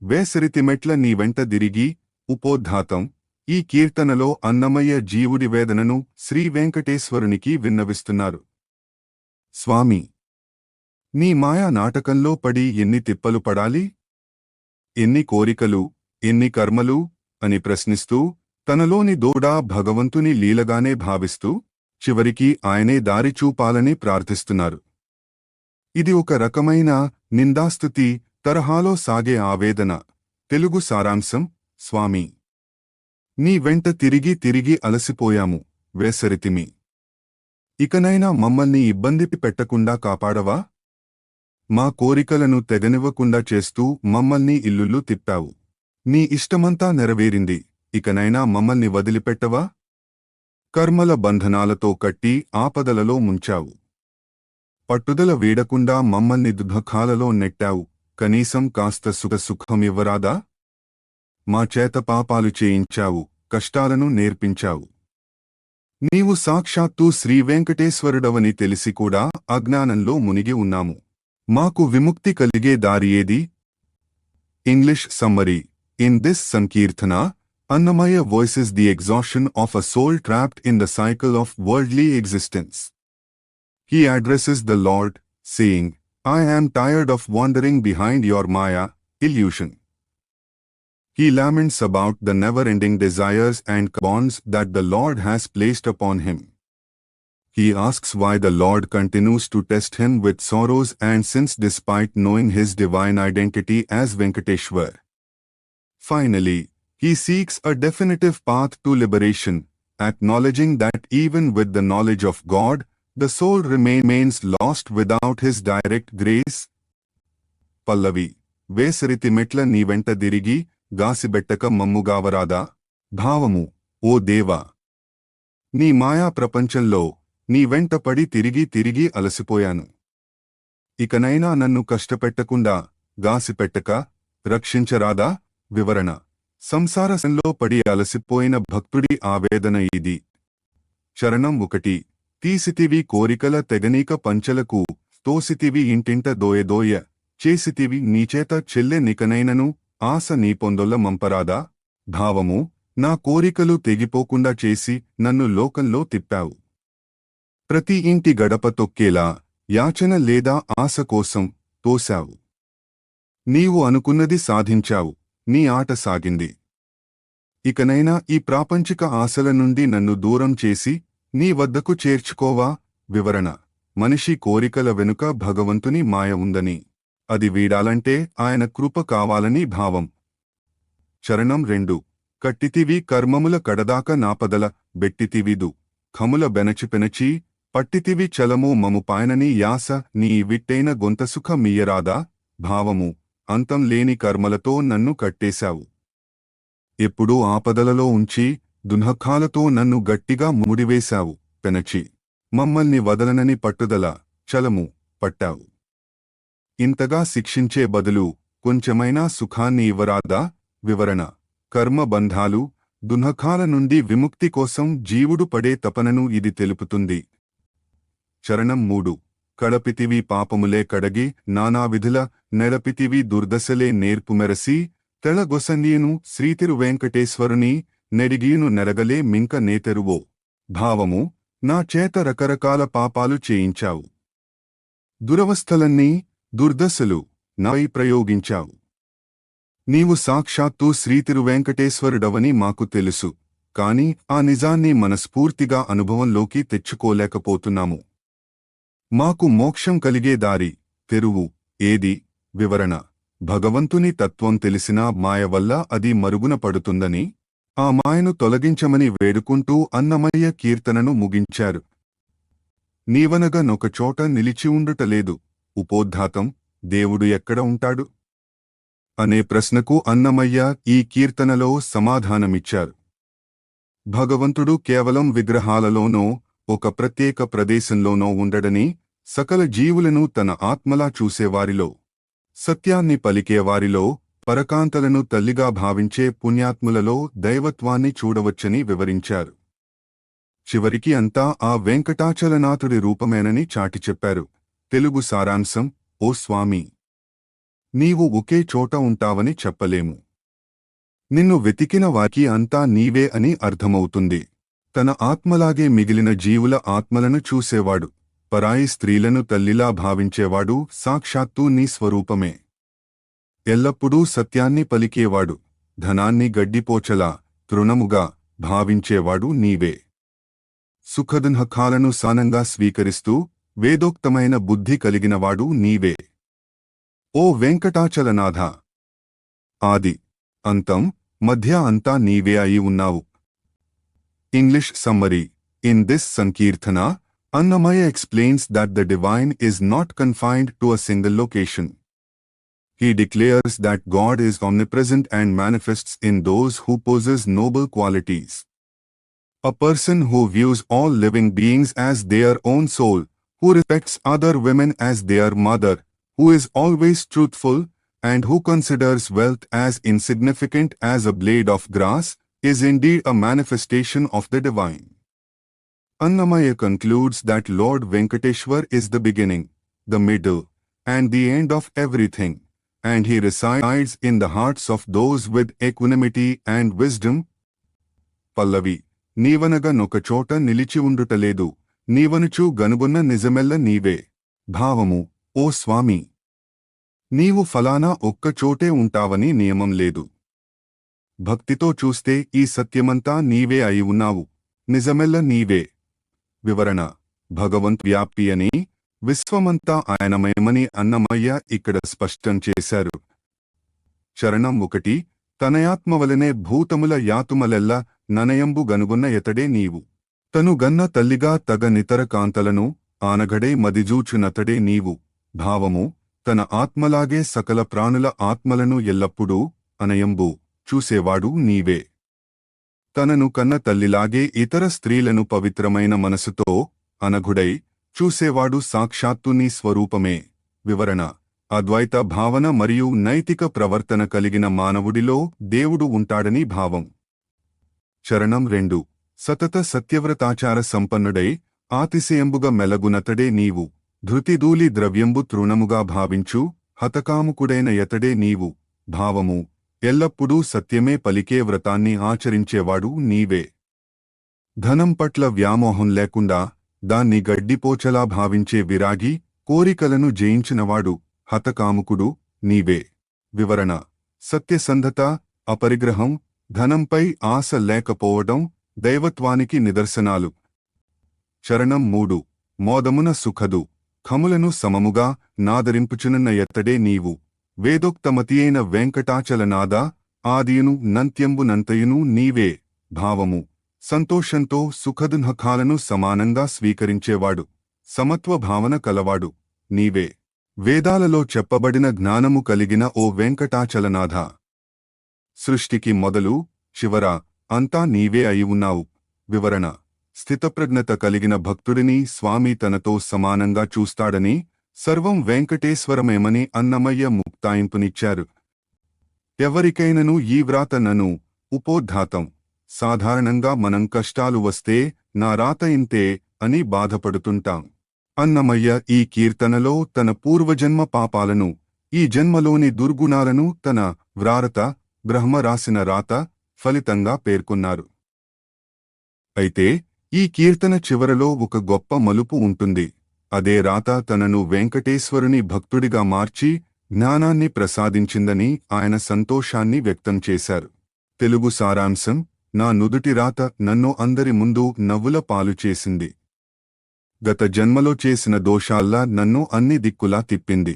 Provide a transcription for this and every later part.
వేసరితిమెట్ల నీ వెంట దిరిగి. ఉపోద్ఘాతం. ఈ కీర్తనలో అన్నమయ్య జీవుడి వేదనను శ్రీ వెంకటేశ్వరునికి విన్నవిస్తున్నారు. స్వామి, నీ మాయా నాటకంలో పడి ఎన్ని తిప్పలు పడాలి, ఎన్ని కోరికలు, ఎన్ని కర్మలు అని ప్రశ్నిస్తూ తనలోని దూడా భగవంతుని లీలగానే భావిస్తూ చివరికి ఆయనే దారి చూపాలని ప్రార్థిస్తున్నారు. ఇది ఒక రకమైన నిందాస్తుతి తరహాలో సాగే ఆవేదన. తెలుగు సారాంశం. స్వామి, నీ వెంట తిరిగి తిరిగి అలసిపోయాము, వేసరితిమి. ఇకనైనా మమ్మల్ని ఇబ్బంది పెట్టకుండా కాపాడవా? మా కోరికలను తెగనివ్వకుండా చేస్తూ మమ్మల్ని ఇల్లులు తిప్పావు. నీ ఇష్టమంతా నెరవేరింది, ఇకనైనా మమ్మల్ని వదిలిపెట్టవా? కర్మల బంధనాలతో కట్టి ఆపదలలో ముంచావు. పట్టుదల వీడకుండా మమ్మల్ని దుఃఖాలలో నెట్టావు. కనీసం కాస్త సుఖమివ్వరాదా? మా చేత పాపాలు చేయించావు, కష్టాలను నేర్పించావు. నీవు సాక్షాత్తు శ్రీవెంకటేశ్వరుడవని తెలిసి కూడా అజ్ఞానంలో మునిగి ఉన్నాము. మాకు విముక్తి కలిగే దారి ఏది? English summary. In this Sankirtana, Annamaya voices the exhaustion of a soul trapped in the cycle of worldly existence. He addresses the Lord, saying, I am tired of wandering behind your Maya, illusion. He laments about the never-ending desires and bonds that the Lord has placed upon him. He asks why the Lord continues to test him with sorrows and sins despite knowing his divine identity as Venkateshwar. Finally, he seeks a definitive path to liberation, acknowledging that even with the knowledge of God, the soul remains lost without his direct grace. Pallavi. వేసరితి మెట్ల నీ వెంట దిరిగి గాసిబెట్టక మమ్ముగావరాదా? భావము. ఓ దేవా, నీ మాయా ప్రపంచంలో నీ వెంట పడి తిరిగి తిరిగి అలసిపోయాను. ఇకనైనా నన్ను కష్టపెట్టకుండా గాసిపెట్టక రక్షించరాదా? వివరణ. సంసారసంలో పడి అలసిపోయిన భక్తుడి ఆవేదన ఇది. చరణం 1. తీసితివి కోరికల తెగనీక పంచలకు, తోసితివి ఇంటింట దోయదోయ, చేసితివి నీచేత చెల్లె నికనైనను, ఆశ నీ పొందొల్ల మంపరాదా? భావము. నా కోరికలు తెగిపోకుండా చేసి నన్ను లోకంలో తిప్పావు. ప్రతి ఇంటి గడప తొక్కేలా యాచన లేదా ఆశ కోసం తోశావు. నీవు అనుకున్నది సాధించావు, నీ ఆట సాగింది. ఇకనైనా ఈ ప్రాపంచిక ఆశల నుండి నన్ను దూరం చేసి నీ వద్దకు చేర్చుకోవా? వివరణ. మనిషి కోరికల వెనుక భగవంతుని మాయ ఉందని, అది వీడాలంటే ఆయన కృప కావాలని భావం. చరణం 2. కట్టితివి కర్మముల కడదాక నాపదల, బెట్టితివిదు ఖముల బెనచిపెనచి, పట్టితివి చలము మము పాయనని యాస నీ విట్టైన గొంతసుఖ మియ్యరాదా? భావము. అంతం లేని కర్మలతో నన్ను కట్టేశావు. ఎప్పుడూ ఆపదలలో ఉంచి దుఃఖాలతో నన్ను గట్టిగా ముడివేశావు. పెనచి మమ్మల్ని వదలనని పట్టుదల, చలము పట్టావు. ఇంతగా శిక్షించే బదులు కొంచెమైనా సుఖాన్ని ఇవ్వరాదా? వివరణ. కర్మ బంధాలు, దుఃఖాల నుండి విముక్తి కోసం జీవుడు పడే తపనను ఇది తెలుపుతుంది. చరణం 3. కడపితివి పాపములే కడగి, నానావిధుల నెడపితివి దుర్దశలే నేర్పుమెరసి, తెళగొసండియును శ్రీతిరువెంకటేశ్వరుని నెడిగియును నెరగలే మింక నేతెరువో. భావము. నా చేత రకరకాల పాపాలు చేయించావు. దురవస్థలన్నీ, దుర్దశలు నాపై ప్రయోగించావు. నీవు సాక్షాత్తు శ్రీతిరువెంకటేశ్వరుడవని మాకు తెలుసు, కాని ఆ నిజాన్ని మనస్ఫూర్తిగా అనుభవంలోకి తెచ్చుకోలేకపోతున్నాము. మాకు మోక్షం కలిగే దారి, తెరువు ఏది? వివరణ. భగవంతుని తత్వం తెలిసినా మాయ వల్ల అది మరుగున పడుతుందని, ఆ మాయను తొలగించమని వేడుకుంటూ అన్నమయ్య కీర్తనను ముగించారు. నీవనగా నొకచోట నిలిచి ఉండుటలేదు. ఉపోద్ఘాతం. దేవుడు ఎక్కడ ఉంటాడు అనే ప్రశ్నకు అన్నమయ్య ఈ కీర్తనలో సమాధానమిచ్చారు. భగవంతుడు కేవలం విగ్రహాలలోనో ఒక ప్రత్యేక ప్రదేశంలోనో ఉండడని, సకల జీవులను తన ఆత్మలా చూసేవారిలో, సత్యాన్ని పలికేవారిలో, పరకాంతలను తల్లిగా భావించే పుణ్యాత్ములలో దైవత్వాన్ని చూడవచ్చని వివరించారు. చివరికి అంతా ఆ వెంకటాచలనాథుడి రూపమేనని చాటి చెప్పారు. తెలుగు సారాంశం. ఓ స్వామి, నీవు ఒకే చోట ఉంటావని చెప్పలేము. నిన్ను వెతికిన వారికి అంతా నీవే అని అర్థమవుతుంది. తన ఆత్మలాగే మిగిలిన జీవుల ఆత్మలను చూసేవాడు, పరాయి స్త్రీలను తల్లిలా భావించేవాడు సాక్షాత్తూ నీ స్వరూపమే. ఎల్లప్పుడూ సత్యాన్ని పలికేవాడు, ధనాన్ని గడ్డిపోచలా, తృణముగా భావించేవాడు నీవే. సుఖదుఃఖాలను సానంగా స్వీకరిస్తూ వేదోక్తమైన బుద్ధి కలిగినవాడు నీవే. ఓ వెంకటాచలనాథ! ఆది, అంతం, మధ్య అంతా నీవే అయి ఉన్నావు. English summary. In this Sankirtana, Annamaya explains that the divine is not confined to a single location. He declares that God is omnipresent and manifests in those who possess noble qualities. A person who views all living beings as their own soul, who respects other women as their mother, who is always truthful, and who considers wealth as insignificant as a blade of grass, is indeed a manifestation of the divine. Annamaya concludes that Lord Venkateshwar is the beginning, the middle, and the end of everything, and he resides in the hearts of those with equanimity and wisdom. Pallavi. నీవనగా నొకచోట నిలిచి ఉండుటలేదు, నీవనుచు గనుగున్న నిజమెల్ల నీవే. భావము. ఓ స్వామి! నీవు ఫలానా ఒక్కచోటే ఉంటావని నియమం లేదు. భక్తితో చూస్తే ఈ సత్యమంతా నీవే అయి ఉన్నావు, నిజమెల్ల నీవే. వివరణ. భగవంత్ వ్యాప్తి అని, విశ్వమంతా ఆయనమయమని అన్నమయ్య ఇక్కడ స్పష్టం చేశారు. చరణం 1. తనయాత్మవలనే భూతముల యాతుమలెల్ల ననయంబు గనుగున్న ఎతడే నీవు. తను గన్న తల్లిగా తగ నితర కాంతలను ఆనగడే మదిజూచునతడే నీవు. భావము. తన ఆత్మలాగే సకల ప్రాణుల ఆత్మలను ఎల్లప్పుడూ అనయంబు చూసేవాడు నీవే. తనను కన్న తల్లిలాగే ఇతర స్త్రీలను పవిత్రమైన మనసుతో అనఘుడై చూసేవాడు సాక్షాత్తు నీ స్వరూపమే. వివరణ. అద్వైత భావన మరియు నైతిక ప్రవర్తన కలిగిన మానవుడిలో దేవుడు ఉంటాడని భావం. చరణం 2. సతత సత్యవ్రతాచార సంపన్నుడై ఆతిశయంబుగా మెలగునతడే నీవు. ధృతిధూళి ద్రవ్యంబు తృణముగా భావించు హతకాముకుడైన ఎతడే నీవు. భావము. ఎల్లప్పుడూ సత్యమే పలికే వ్రతాన్ని ఆచరించేవాడు నీవే. ధనం పట్ల వ్యామోహం లేకుండా దాన్ని గడ్డిపోచలా భావించే విరాగి, కోరికలను జయించినవాడు హతకాముకుడు నీవే. వివరణ. సత్యసంధత, అపరిగ్రహం, ధనంపై ఆశ లేకపోవడం దైవత్వానికి నిదర్శనాలు. చరణం 3. మోదమున సుఖదు ఖములను సమముగా నాదరింపుచునున్న ఎత్తడే నీవు. వేదోక్తమతియైన వెంకటాచలనాద, ఆదియును నంత్యంబునంతయును నీవే. భావము. సంతోషంతో సుఖదుఃఖాలను సమానంగా స్వీకరించేవాడు, సమత్వ భావన కలవాడు నీవే. వేదాలలో చెప్పబడిన జ్ఞానము కలిగిన ఓ వెంకటాచలనాథ! సృష్టికి మొదలు చివర అంతా నీవే అయి ఉన్నావు. వివరణ. స్థితప్రజ్ఞత కలిగిన భక్తుడిని స్వామి తనతో సమానంగా చూస్తాడని, సర్వం వెంకటేశ్వరమేమని అన్నమయ్య ముక్తాయింపునిచ్చారు. ఎవరికైనను ఈ వ్రాత నను ఉపోద్ఘాతం. సాధారణంగా మనం కష్టాలు వస్తే నా రాత ఇంతే అని బాధపడుతుంటాం. అన్నమయ్య ఈ కీర్తనలో తన పూర్వజన్మ పాపాలను, ఈ జన్మలోని దుర్గుణాలను తన వ్రారత బ్రహ్మ రాసిన రాత ఫలితంగా పేర్కొన్నారు. అయితే ఈ కీర్తన చివరలో ఒక గొప్ప మలుపు ఉంటుంది. అదే రాత తనను వెంకటేశ్వరుని భక్తుడిగా మార్చి జ్ఞానాన్ని ప్రసాదించిందని ఆయన సంతోషాన్ని వ్యక్తం చేశారు. తెలుగు సారాంశం. నా నుదుటి రాత నన్ను అందరి ముందు నవ్వుల పాలు చేసింది. గత జన్మలో చేసిన దోషాల్లా నన్ను అన్ని దిక్కులా తిప్పింది.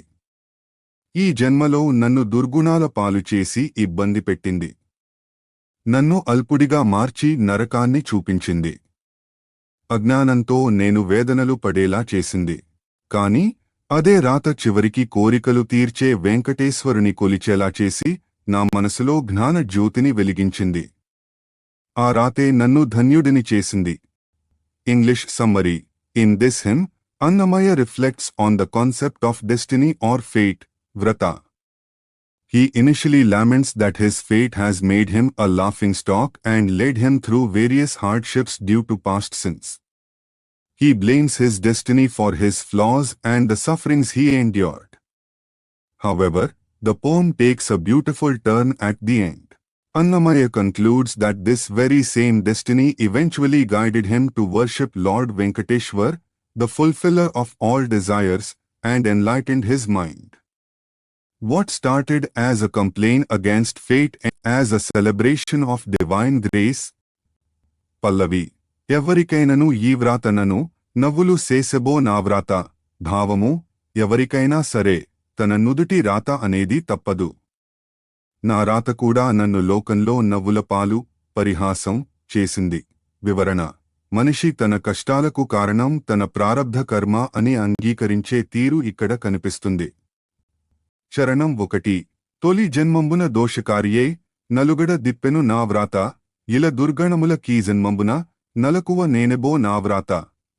ఈ జన్మలో నన్ను దుర్గుణాల పాలు చేసి ఇబ్బంది పెట్టింది. నన్ను అల్పుడిగా మార్చి నరకాన్ని చూపించింది. అజ్ఞానంతో నేను వేదనలు పడేలా చేసింది. కాని అదే రాత చివరికి కోరికలు తీర్చే వెంకటేశ్వరుని కొలిచేలా చేసి నా మనసులో జ్ఞాన జ్యోతిని వెలిగించింది. ఆ రాతే నన్ను ధన్యుడిని చేసింది. English summary. In this hymn, Annamaya reflects on the concept of destiny or fate, vrata. He initially laments that his fate has made him a laughingstock and led him through various hardships due to past sins. He blames his destiny for his flaws and the sufferings he endured. However, The poem takes a beautiful turn at the end. Annamaya concludes that this very same destiny eventually guided him to worship Lord Venkateshwar, the fulfiller of all desires, and enlightened his mind. What started as a complaint against fate as a celebration of divine grace. Pallavi. ఎవరికైనను ఈ వ్రాతనను నవ్వులు సేసెబో నా వ్రాత. భావము. ఎవరికైనా సరే తన నుదుటి రాత అనేది తప్పదు. నా రాత కూడా నన్ను లోకంలో నవ్వుల పాలు, పరిహాసం చేసింది. వివరణ. మనిషి తన కష్టాలకు కారణం తన ప్రారబ్ధ కర్మ అని అంగీకరించే తీరు ఇక్కడ కనిపిస్తుంది. చరణం 1. తొలి జన్మంబున దోషకారియే నలుగడ దిప్పెను నా వ్రాత. ఇల దుర్గణముల కీ జన్మంబున నలకువ నేనెబో నా వ్రాత.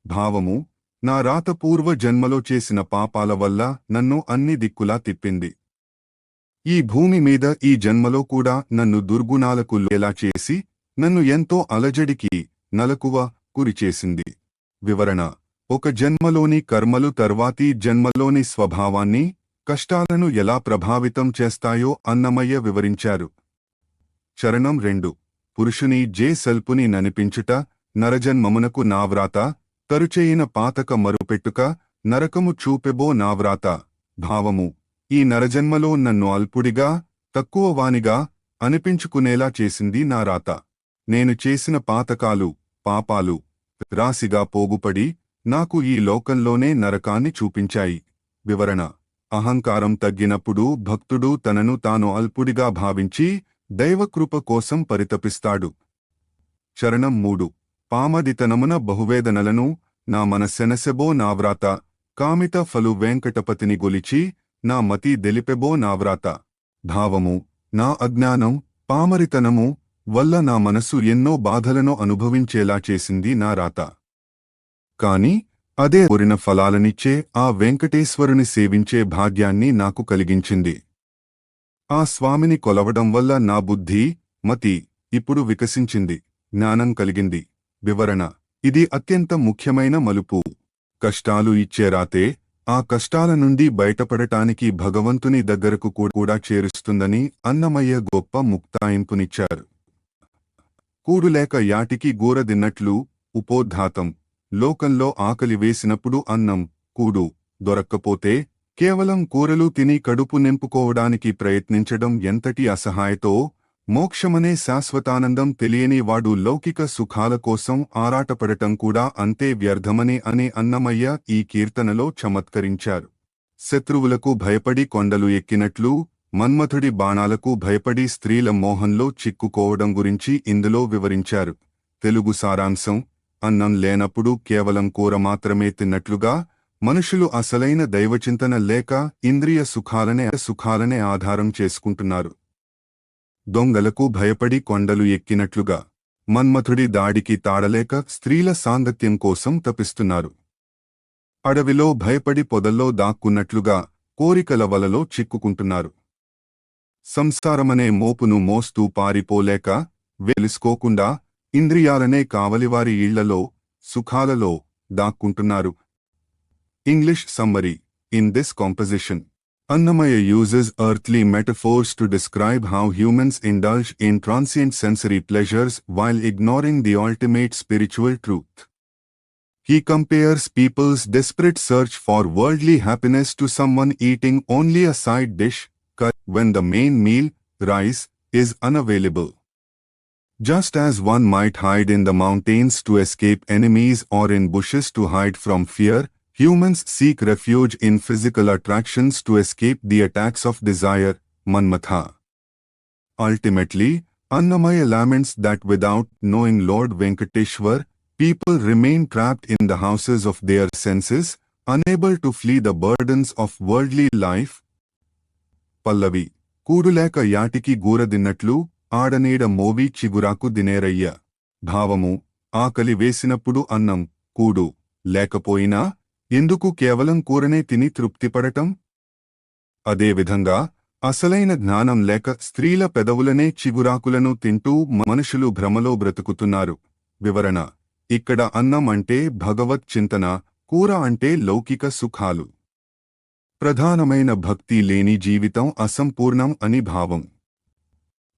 భావము. నా రాత పూర్వ జన్మలో చేసిన పాపాల వల్ల నన్ను అన్ని దిక్కులా తిప్పింది. ఈ భూమి మీద ఈ జన్మలో కూడా నన్ను దుర్గుణాలకు లోలా చేసి నన్ను ఎంతో అలజడికి నలకువ గురిచేసింది. వివరణ. ఒక జన్మలోని కర్మలు తర్వాతి జన్మలోని స్వభావాన్ని, కష్టాలను ఎలా ప్రభావితం చేస్తాయో అన్నమయ్య వివరించారు. చరణం 2. పురుషుని సల్పుని ననిపించుట నరజన్మమునకు నావ్రాత. తరుచేయిన పాతక మరుపెట్టుక నరకము చూపెబో నావ్రాత. భావము. ఈ నరజన్మలో నన్ను అల్పుడిగా, తక్కువవానిగా అనిపించుకునేలా చేసింది నా రాత. నేను చేసిన పాతకాలు, పాపాలు రాశిగా పోగుపడి నాకు ఈ లోకంలోనే నరకాన్ని చూపించాయి. వివరణ. అహంకారం తగ్గినప్పుడు భక్తుడు తనను తాను అల్పుడిగా భావించి దైవకృప కోసం పరితపిస్తాడు. చరణం 3. పామదితనమున బహువేదనలను నా మనస్సెనసెబో నావ్రాత. కామిత ఫలు వెంకటపతిని గొలిచి నా మతి దెలిపెబో నావ్రాత. భావము. నా అజ్ఞానం, పామరితనము వల్ల నా మనసు ఎన్నో బాధలను అనుభవించేలా చేసింది నా రాత. కాని అదే కోరిన ఫలాలనిచ్చే ఆ వెంకటేశ్వరుని సేవించే భాగ్యాన్ని నాకు కలిగించింది. ఆ స్వామిని కొలవడం వల్ల నా బుద్ధి, మతి ఇప్పుడు వికసించింది, జ్ఞానం కలిగింది. వివరణ. ఇది అత్యంత ముఖ్యమైన మలుపు. కష్టాలు ఇచ్చే రాతే ఆ కష్టాల నుండి బయటపడటానికి భగవంతుని దగ్గరకు కూడా చేరుస్తుందని అన్నమయ్య గొప్ప ముక్తాయింపునిచ్చారు. కూడులేక యాటికి గూరదిన్నట్లు. ఉపోద్ఘాతం. లోకంలో ఆకలి వేసినప్పుడు అన్నం, కూడు దొరక్కపోతే కేవలం కూరలు తిని కడుపు నింపుకోవడానికి ప్రయత్నించడం ఎంతటి అసహాయతో, మోక్షమనే శాశ్వతానందం తెలియని వాడు లౌకిక సుఖాల కోసం ఆరాటపడటం కూడా అంతే వ్యర్థమని అనే అన్నమయ్య ఈ కీర్తనలో చమత్కరించారు. శత్రువులకు భయపడి కొండలు ఎక్కినట్లు, మన్మథుడి బాణాలకు భయపడి స్త్రీల మోహంలో చిక్కుకోవడం గురించి ఇందులో వివరించారు. తెలుగు సారాంశం. అన్నం లేనప్పుడు కేవలం కూర మాత్రమే తిన్నట్లుగా మనుషులు అసలైన దైవచింతన లేక ఇంద్రియ సుఖాలనే ఆధారం చేసుకుంటున్నారు. దొంగలకు భయపడి కొండలు ఎక్కినట్లుగా మన్మథుడి దాడికి తాడలేక స్త్రీల సాంగత్యం కోసం తపిస్తున్నారు. అడవిలో భయపడి పొదల్లో దాక్కున్నట్లుగా కోరికల వలలో చిక్కుకుంటున్నారు. సంసారమనే మోపును మోస్తూ పారిపోలేక వెలుసుకోకుండా ఇంద్రియాలనే కావలివారి ఇళ్లలో, సుఖాలలో దాక్కుంటున్నారు. English summary. In this composition, Annamaya uses earthly metaphors to describe how humans indulge in transient sensory pleasures while ignoring the ultimate spiritual truth. He compares people's desperate search for worldly happiness to someone eating only a side dish when the main meal, rice, is unavailable. Just as one might hide in the mountains to escape enemies or in bushes to hide from fear, humans seek refuge in physical attractions to escape the attacks of desire, Manmatha. Ultimately, Annamaya laments that without knowing Lord Venkateshwar, people remain trapped in the houses of their senses, unable to flee the burdens of worldly life. Pallavi. కూడులేక యాటికి గూరదిన్నట్లు ఆడనీడ మోవి చిగురాకు దినేరయ్య. భావము. ఆకలి వేసినప్పుడు అన్నం, కూడు లేకపోయినా ఎందుకు కేవలం కూరనే తిని తృప్తిపడటం? అదేవిధంగా అసలైన జ్ఞానం లేక స్త్రీల పెదవులనే చిగురాకులను తింటూ మనుషులు భ్రమలో బ్రతుకుతున్నారు. వివరణ. ఇక్కడ అన్నం అంటే భగవత్ చింతన, కూర అంటే లౌకిక సుఖాలు. ప్రధానమైన భక్తి లేని జీవితం అసంపూర్ణం అని భావం.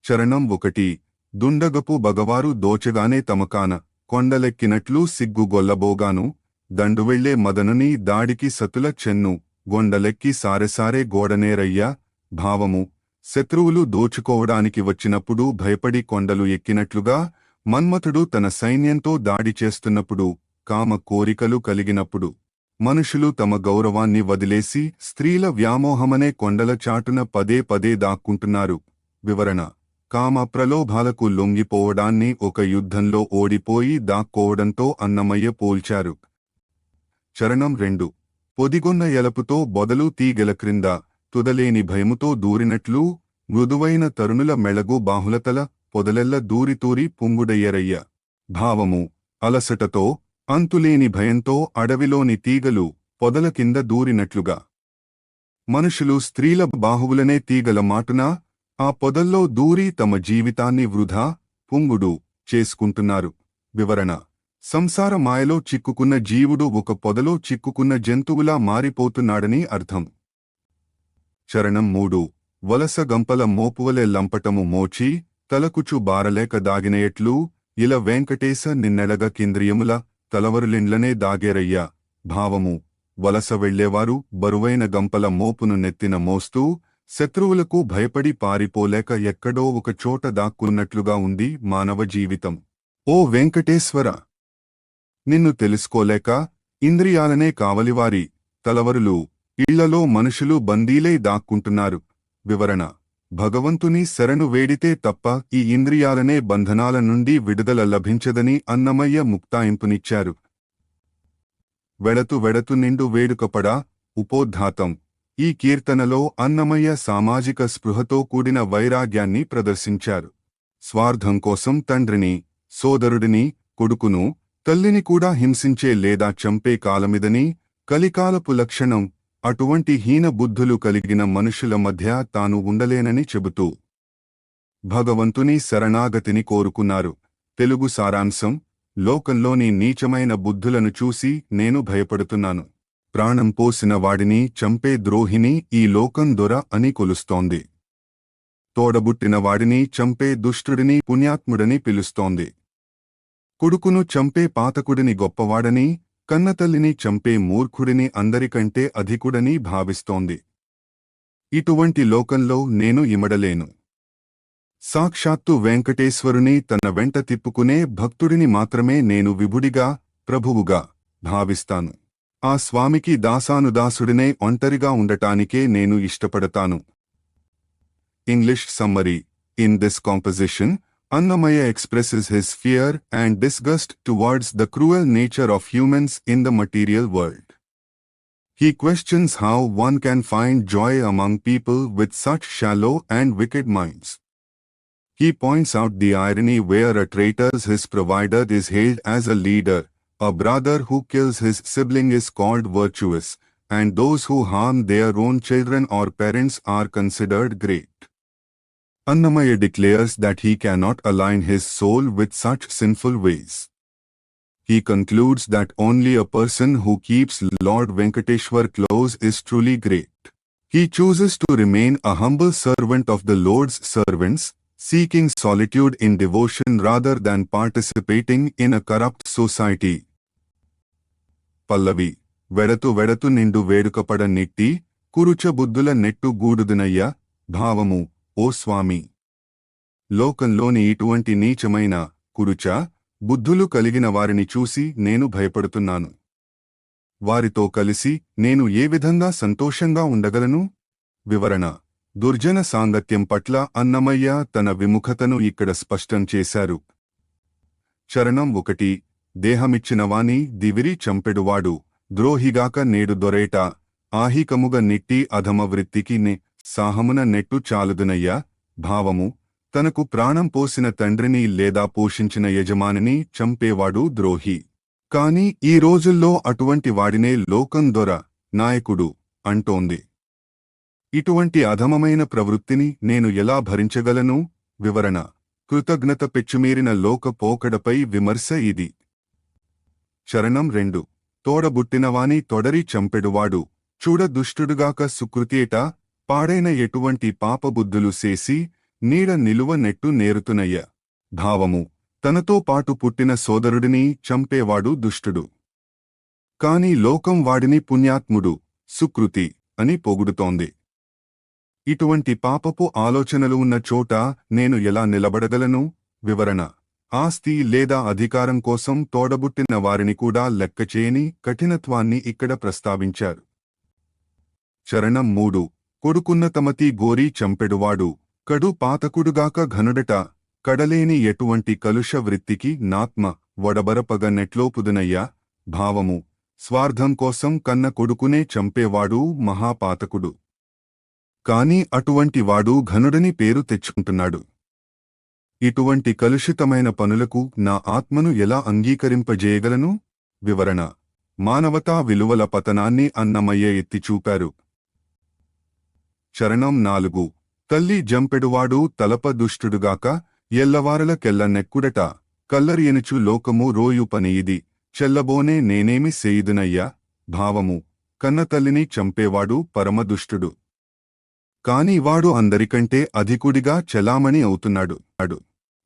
చరణం 1. దుండగపు బగవారు దోచగానే తమకాన కొండలెక్కినట్లు సిగ్గుగొల్లబోగాను దండువెళ్లే మదనుని దాడికి సతుల చెన్ను గొండలెక్కి సారెసారే గోడనేరయ్యా. భావము: శత్రువులు దోచుకోవడానికి వచ్చినప్పుడు భయపడి కొండలు ఎక్కినట్లుగా మన్మథుడు తన సైన్యంతో దాడి చేస్తున్నప్పుడు, కామ కోరికలు కలిగినప్పుడు మనుషులు తమ గౌరవాన్ని వదిలేసి స్త్రీల వ్యామోహమనే కొండల చాటున పదే పదే దాక్కుంటున్నారు. వివరణ: కామ ప్రలోభాలకు లొంగిపోవడాన్ని ఒక యుద్ధంలో ఓడిపోయి దాక్కోవడంతో అన్నమయ్య పోల్చారు. చరణం 2. పొదిగొన్న ఎలపుతో బొదలు తీగెల క్రింద తుదలేని భయముతో దూరినట్లు మృదువైన తరుణుల మెళగు బాహులతల పొదలెల్ల దూరితూరి పుంగుడయ్యరయ్య. భావము: అలసటతో అంతులేని భయంతో అడవిలోని తీగలు పొదల కింద దూరినట్లుగా మనుషులు స్త్రీల బాహువులనే తీగల మాటున ఆ పొదల్లో దూరి తమ జీవితాన్ని వృధా పుంగుడు చేసుకుంటున్నారు. వివరణ: సంసార మాయలో చిక్కుకున్న జీవుడు ఒక పొదలో చిక్కుకున్న జంతువులా మారిపోతున్నాడని అర్థం. చరణం 3. వలస గంపల మోపువలె లంపటము మోచి తలకుచు బారలేక దాగినయట్లు ఇల వెంకటేశ నిన్నెడగ కింద్రియముల తలవరులిండ్లనే దాగేరయ్యా. భావము: వలస వెళ్లేవారు బరువైన గంపల మోపును నెత్తిన మోస్తూ శత్రువులకు భయపడి పారిపోలేక ఎక్కడో ఒక చోట దాక్కున్నట్లుగా ఉంది మానవ జీవితం. ఓ వెంకటేశ్వర, నిన్ను తెలుసుకోలేక ఇంద్రియాలనే కావలివారి తలవరులు ఇళ్లలో మనుషులు బందీలై దాక్కుంటున్నారు. వివరణ: భగవంతుని శరణు వేడితే తప్ప ఈ ఇంద్రియాలనే బంధనాల నుండి విడుదల లభించదని అన్నమయ్య ముక్తాయింపునిచ్చారు. వెడతు వెడతు నిండు వేడుకపడా ఉపోద్ఘాతం. ఈ కీర్తనలో అన్నమయ్య సామాజిక స్పృహతో కూడిన వైరాగ్యాన్ని ప్రదర్శించారు. స్వార్థం కోసం తండ్రిని, సోదరుడిని, కొడుకును, తల్లిని కూడా హింసించే లేదా చంపే కాలమిదని, కలికాలపు లక్షణం. అటువంటి హీన బుద్ధులు కలిగిన మనుషుల మధ్య తాను ఉండలేనని చెబుతూ భగవంతుని శరణాగతిని కోరుకున్నారు. తెలుగు సారాంశం: లోకంలోని నీచమైన బుద్ధులను చూసి నేను భయపడుతున్నాను. ప్రాణం పోసిన వాడిని చంపే ద్రోహిని ఈ లోకం దొర అని కొలుస్తోంది. తోడబుట్టిన వాడిని చంపే దుష్టుడిని పుణ్యాత్ముడని పిలుస్తోంది. కొడుకును చంపే పాతకుడిని గొప్పవాడని, కన్నతల్లిని చంపే మూర్ఖుడిని అందరికంటే అధికుడని భావిస్తోంది. ఇటువంటి లోకంలో నేను ఇమడలేను. సాక్షాత్తు వెంకటేశ్వరుని తన వెంట తిప్పుకునే భక్తుడిని మాత్రమే నేను విభుడిగా, ప్రభువుగా భావిస్తాను. ఆ స్వామికి దాసానుదాసుడినే ఒంటరిగా ఉండటానికే నేను ఇష్టపడతాను. English summary. In this composition, Annamaya expresses his fear and disgust towards the cruel nature of humans in the material world. He questions how one can find joy among people with such shallow and wicked minds. He points out the irony where a traitor, his provider, is hailed as a leader, a brother who kills his sibling is called virtuous, and those who harm their own children or parents are considered great. Annamaya declares that he cannot align his soul with such sinful ways. He concludes that only a person who keeps Lord Venkateshwar close is truly great. He chooses to remain a humble servant of the Lord's servants, seeking solitude in devotion rather than participating in a corrupt society. Pallavi. వెడతు వెడతు నిండు వేడుకపడ నిట్టి కురుచ బుద్ధుల net గూడుదునయ్య. భావము: ఓ స్వామి, లోకంలోని ఇటువంటి నీచమైన కురుచ బుద్ధులు కలిగిన వారిని చూసి నేను భయపడుతున్నాను. వారితో కలిసి నేను ఏ విధంగా సంతోషంగా ఉండగలను? వివరణ: దుర్జన సాంగత్యం పట్ల అన్నమయ్య తన విముఖతను ఇక్కడ స్పష్టం చేశారు. చరణం 1. దేహమిచ్చినవాని దివిరి చంపెడువాడు ద్రోహిగాక నేడు దొరేట ఆహికముగ నిట్టి అధమ వృత్తికి సాహమున నెట్టు చాలుదునయ్యా. భావము: తనకు ప్రాణం పోసిన తండ్రిని లేదా పోషించిన యజమానిని చంపేవాడు ద్రోహి. కాని ఈ రోజుల్లో అటువంటి వాడినే లోకం దొర, నాయకుడు అంటోంది. ఇటువంటి అధమమైన ప్రవృత్తిని నేను ఎలా భరించగలను? వివరణ: కృతజ్ఞత పెచ్చుమీరిన లోక పోకడపై విమర్శ ఇది. చరణం 2. తోడబుట్టినవాని తొడరి చంపెడువాడు చూడ దుష్టుడుగాక సుకృతేట పాడైన ఎటువంటి పాపబుద్ధులు చేసి నీడ నిలువ నెట్టు నేరుతునయ్య. భావము: తనతో పాటు పుట్టిన సోదరుడిని చంపేవాడు దుష్టుడు. కాని లోకం వాడిని పుణ్యాత్ముడు, సుకృతి అని పొగుడుతోంది. ఇటువంటి పాపపు ఆలోచనలు ఉన్న చోట నేను ఎలా నిలబడగలను? వివరణ: ఆస్తి లేదా అధికారం కోసం తోడబుట్టిన వారిని కూడా లెక్కచేయని కఠినత్వాన్ని ఇక్కడ ప్రస్తావించారు. చరణం 3. కొడుకున్నతమతి గోరి చంపెడువాడు కడు పాతకుడుగాక ఘనుడట కడలేని ఎటువంటి కలుష వృత్తికి నాత్మ వడబరపగ నెట్లోపుదునయ్యా. భావము: స్వార్థం కోసం కన్న కొడుకునే చంపేవాడు మహాపాతకుడు. కాని అటువంటి వాడు ఘనుడని పేరు తెచ్చుకుంటున్నాడు. ఇటువంటి కలుషితమైన పనులకు నా ఆత్మను ఎలా అంగీకరింపజేయగలను? వివరణ: మానవతా విలువల పతనాన్ని అన్నమయ్య ఎత్తిచూపారు. చరణం 4. తల్లి జంపెడువాడు తలప దుష్టుడుగాక ఎల్లవారలకెల్ల నెక్కుడట కల్లరియనుచు లోకము రోయు పనియిది చెల్లబోనే నేనేమి సేయుదునయ్యా. భావము: కన్నతల్లిని చంపేవాడు పరమదుష్టుడు. కాని వాడు అందరికంటే అధికుడిగా చెలామణి అవుతున్నాడు.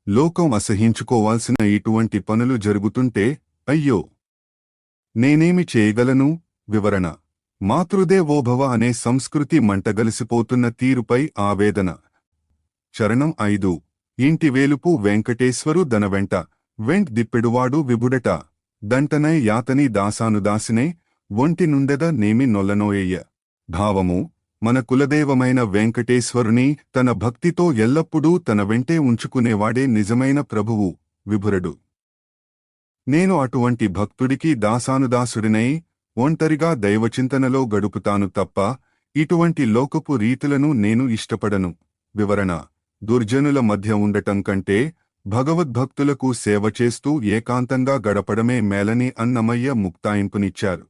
లోకం అసహించుకోవాల్సిన ఇటువంటి పనులు జరుగుతుంటే అయ్యో, నేనేమి చేయగలను? వివరణ: మాతృదేవోభవ అనే సంస్కృతి మంటగలిసిపోతున్న తీరుపై ఆవేదన. చరణం 5. ఇంటి వేలుపు వెంకటేశ్వరు దనవెంట వెంట్ దిప్పెడువాడు విభుడట దంటనై యాతని దాసానుదాసినే ఒంటి నుండెద నేమి నొల్లనోయ్య. భావము: మన కులదేవమైన వెంకటేశ్వరుని తన భక్తితో ఎల్లప్పుడూ తన వెంటే ఉంచుకునేవాడే నిజమైన ప్రభువు, విభురుడు. నేను అటువంటి భక్తుడికి దాసానుదాసుడినై ఒంటరిగా దైవచింతనలో గడుపుతాను తప్ప ఇటువంటి లోకపు రీతులను నేను ఇష్టపడను. వివరణ: దుర్జనుల మధ్య ఉండటం కంటే భగవద్భక్తులకు సేవ చేస్తూ ఏకాంతంగా గడపడమే మేలని అన్నమయ్య ముక్తాయింపునిచ్చారు.